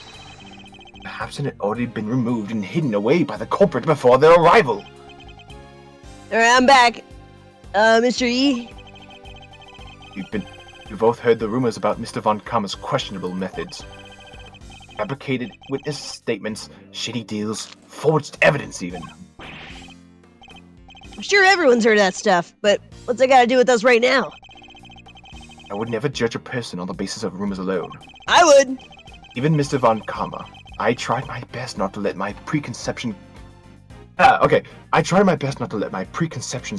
Perhaps it had already been removed and hidden away by the culprit before their arrival. Alright, I'm back. Mr. E? You both heard the rumors about Mr. von Karma's questionable methods. Fabricated witness statements, shitty deals, forged evidence even. I'm sure everyone's heard that stuff, but what's that got to do with us right now? I would never judge a person on the basis of rumors alone. I would. Even Mr. von Karma. I tried my best not to let my preconceptions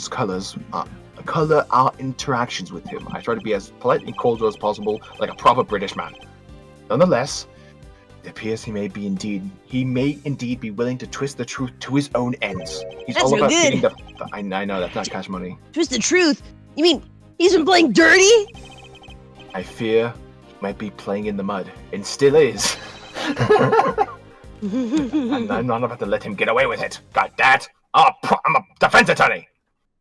color our interactions with him. I try to be as polite and cordial as possible, like a proper British man. Nonetheless, it appears he may indeed be willing to twist the truth to his own ends. He's That's all no about good. getting I know that's not cash money. Twist the truth? You mean he's been playing dirty? I fear he might be playing in the mud, and still is. And I'm not about to let him get away with it. Got that? I'm a defense attorney.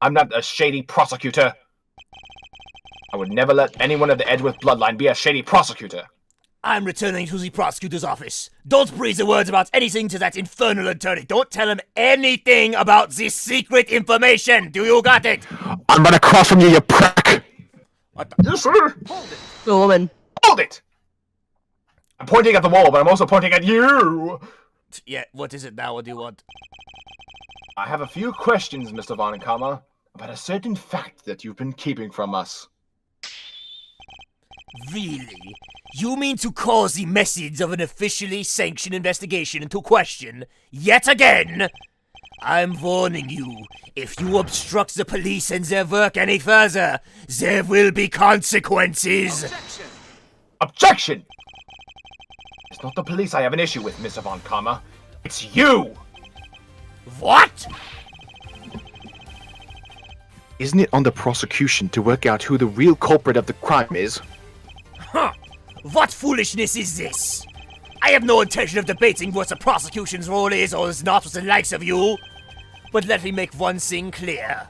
I'm not a shady prosecutor. I would never let anyone of the Edgeworth bloodline be a shady prosecutor. I'm returning to the prosecutor's office. Don't breathe the words about anything to that infernal attorney. Don't tell him anything about this secret information. Do you got it? I'm right across from you, you prick! Yes, sir. The woman. Hold it! I'm pointing at the wall, but I'm also pointing at you! Yeah, what is it now? What do you want? I have a few questions, Mr. von Karma, about a certain fact that you've been keeping from us. Really? You mean to call the methods of an officially sanctioned investigation into question yet again? I'm warning you, if you obstruct the police and their work any further, there will be consequences. Objection! There's It's not the police I have an issue with, Mr. von Karma. It's you! What? Isn't it on the prosecution to work out who the real culprit of the crime is? Huh. What foolishness is this? I have no intention of debating what the prosecution's role is or is not with the likes of you. But let me make one thing clear.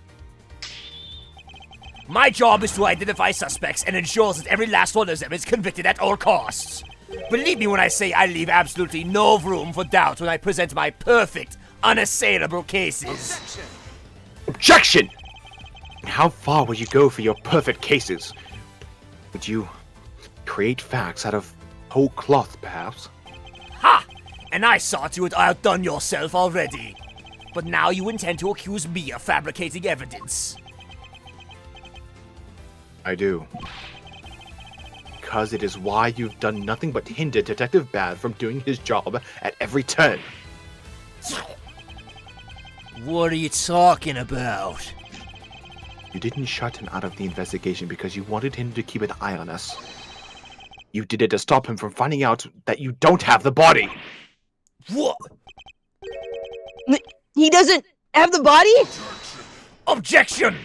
My job is to identify suspects and ensure that every last one of them is convicted at all costs. Believe me when I say I leave absolutely no room for doubt when I present my perfect, unassailable cases. Objection! How far would you go for your perfect cases? Would you create facts out of whole cloth, perhaps? Ha! And I thought you had outdone yourself already. But now you intend to accuse me of fabricating evidence. I do. Because it is why you've done nothing but hinder Detective Bad from doing his job at every turn. What are you talking about? You didn't shut him out of the investigation because you wanted him to keep an eye on us. You did it to stop him from finding out that you don't have the body. What? He doesn't have the body? Objection!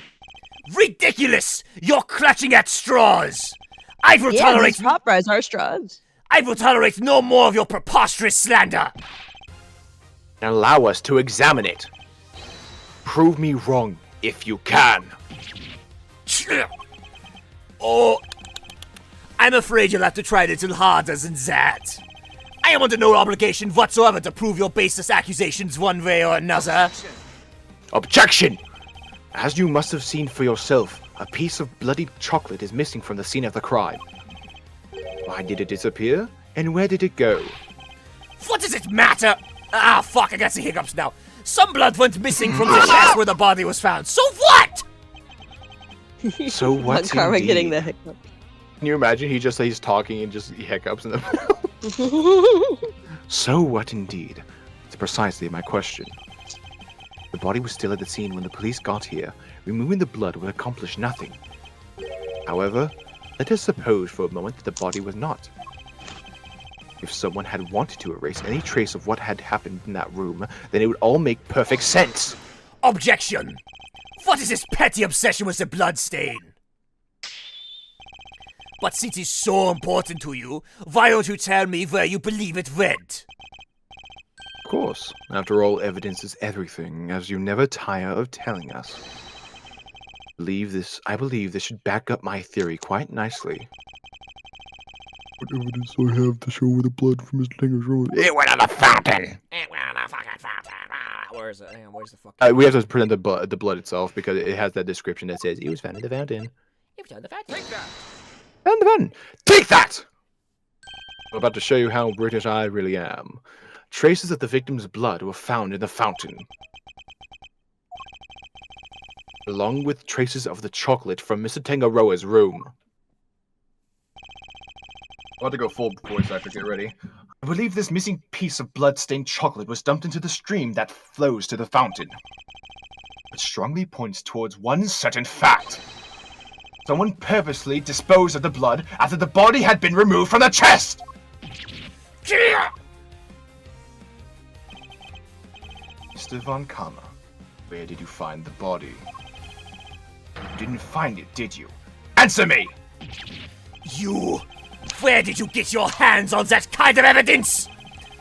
Ridiculous! You're clutching at straws! I will Yeah, tolerate. these prop fries are straws. I will tolerate no more of your preposterous slander. And allow us to examine it. Prove me wrong if you can. Oh, I'm afraid you'll have to try a little harder than that. I am under no obligation whatsoever to prove your baseless accusations one way or another. Objection! As you must have seen for yourself, a piece of bloody chocolate is missing from the scene of the crime. Why did it disappear? And where did it go? What does it matter? Ah, fuck, I got the hiccups now. Some blood went missing from the chest where the body was found. So what? So what? Von Karma indeed? getting the hiccup. Can you imagine he's talking and just hiccups in the So what indeed? It's precisely my question. The body was still at the scene when the police got here. Removing the blood would accomplish nothing. However, let us suppose for a moment that the body was not. If someone had wanted to erase any trace of what had happened in that room, then it would all make perfect sense. Objection! What is this petty obsession with the blood stain? But since it's so important to you, why don't you tell me where you believe it went? Of course. After all, evidence is everything, as you never tire of telling us. I believe this should back up my theory quite nicely. What evidence do I have to show where the blood from Mr. Tangaroa? It went on the fountain! It went on the fucking fountain. Where is it? Hang on, where's the fucking... We have to present the blood itself because it has that description that says it was found in the fountain. You've done the fountain. Take that! Found the fountain! Take that! I'm about to show you how British I really am. Traces of the victim's blood were found in the fountain, along with traces of the chocolate from Mr. Tangaroa's room. I'm about to go full voice actor, get ready. I believe this missing piece of blood-stained chocolate was dumped into the stream that flows to the fountain. It strongly points towards one certain fact. Someone purposely disposed of the blood after the body had been removed from the chest! Mr. von Karma, where did you find the body? You didn't find it, did you? Answer me! You! Where did you get your hands on that kind of evidence?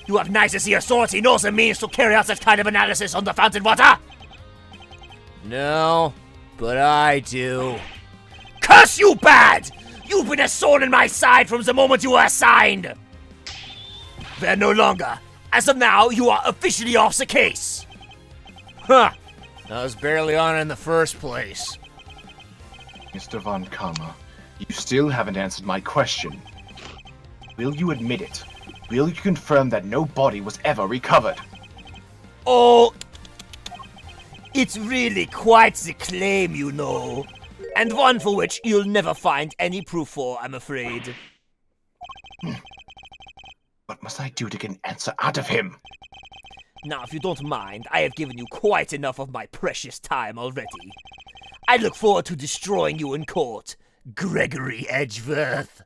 You have neither the authority nor the means to carry out that kind of analysis on the fountain water! No, but I do. Curse you, Bad! You've been a thorn in my side from the moment you were assigned! There no longer. As of now, you are officially off the case. Huh. I was barely on it in the first place. Mr. von Karma, you still haven't answered my question. Will you admit it? Will you confirm that no body was ever recovered? Oh, it's really quite the claim, you know. And one for which you'll never find any proof for, I'm afraid. What must I do to get an answer out of him? Now, if you don't mind, I have given you quite enough of my precious time already. I look forward to destroying you in court, Gregory Edgeworth.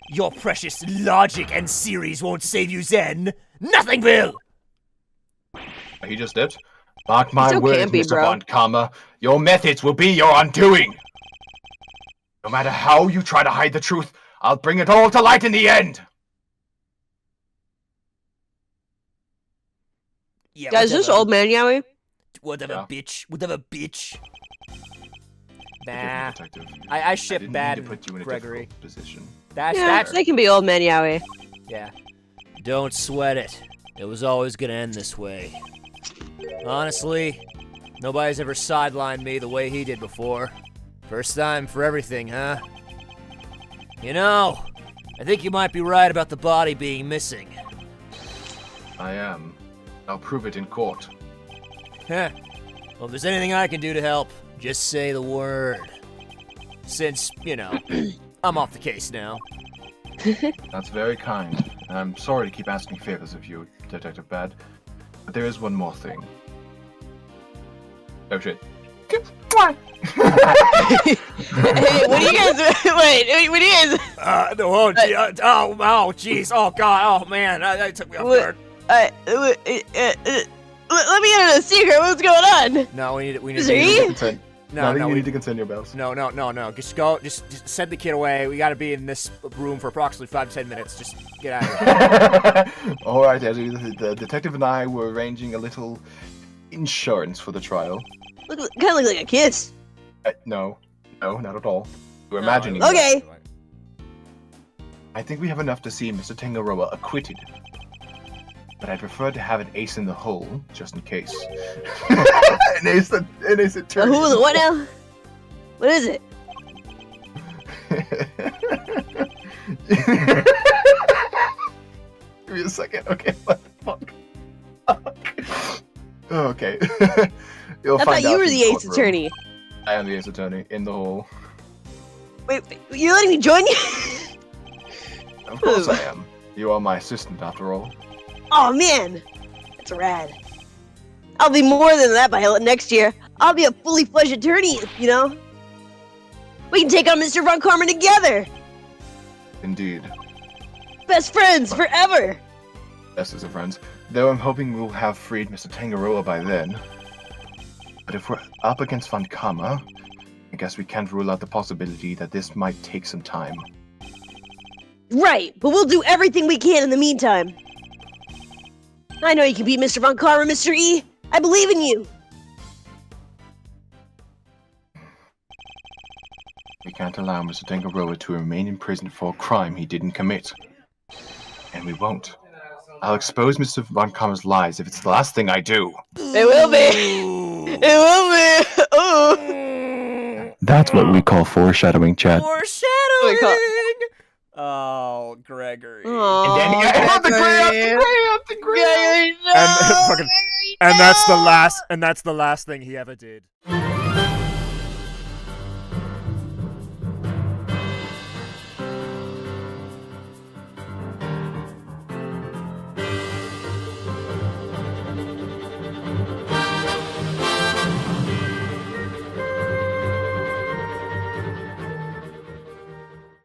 Your precious logic and series won't save you, Zen. Nothing will! He just dipped. Mark my so words, campy, Mr. bro. von Karma. Your methods will be your undoing. No matter how you try to hide the truth, I'll bring it all to light in the end. Yeah, Guys, this old man Yowie? Whatever, Yeah. bitch. Whatever, bitch. Forgive me, Nah. Detective. I ship didn't bad mean to put you in a Gregory. difficult position. That's They can be old man Yowie. yeah. Don't sweat it. It was always gonna end this way. Honestly, nobody's ever sidelined me the way he did before. First time for everything, huh? You know, I think you might be right about the body being missing. I am. I'll prove it in court. Heh. Well, if there's anything I can do to help, just say the word. Since, you know, I'm off the case now. That's very kind. I'm sorry to keep asking favors of you, Detective Bad, but there is one more thing. Oh shit. Hey, what do you guys? Wait, what do you guys? No, jeez, oh god, oh man, that took me off What- guard. Let me in on a secret. What's going on? No, we need Is to. there E? Consent. No, you we need to consent your bells. No, just go, just send the kid away. We gotta be in this room for approximately 5 to 10 minutes. Just get out of here. All right, Eddie. The detective and I were arranging a little insurance for the trial. Kind of look like a kiss. No, not at all. We're No, imagining. it- Okay. I think we have enough to see Mr. Tangaroa acquitted. But I'd prefer to have an ace in the hole, just in case. an ace attorney. Who? What now? What is it? Give me a second. Okay, what the fuck? Okay. You'll I find thought you out were in the ace courtroom. attorney. I am the ace attorney in the hole. Wait, you're letting me join you? Of course I am. You are my assistant, after all. Oh man, that's rad. I'll be more than that by next year. I'll be a fully fledged attorney, you know? We can take on Mr. von Karma together! Indeed. Best friends forever! Best of friends. Though I'm hoping we'll have freed Mr. Tangaroa by then. But if we're up against von Karma, I guess we can't rule out the possibility that this might take some time. Right, but we'll do everything we can in the meantime. I know you can beat Mr. von Karma, Mr. E. I believe in you! We can't allow Mr. Tangaroa to remain in prison for a crime he didn't commit. And we won't. I'll expose Mr. von Karma's lies if it's the last thing I do. It will be! It will be! Oh! That's what we call foreshadowing, Chad. Foreshadowing! Oh, Gregory. Aww, And And fucking, and that's the last thing he ever did.